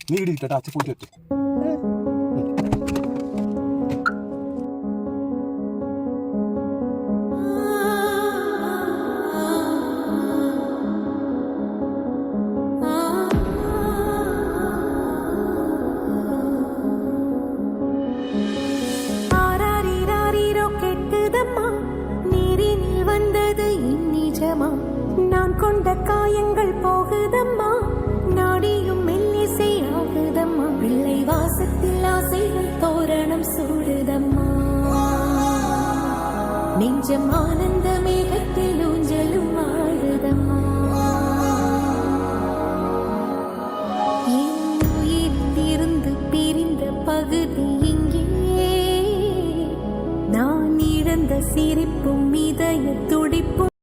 நீ இடிக்கிட்டா அச்சு போட்டு வச்சு நான் கொண்ட காயங்கள் போகுதம்மா, நாடியும் மெல்லிசை ஆகுதம்மா, பிள்ளை வாசத்தில் ஆசைகள் தோரணம் சூடுதம்மா, நெஞ்சம் ஆனந்த மேகத்தில்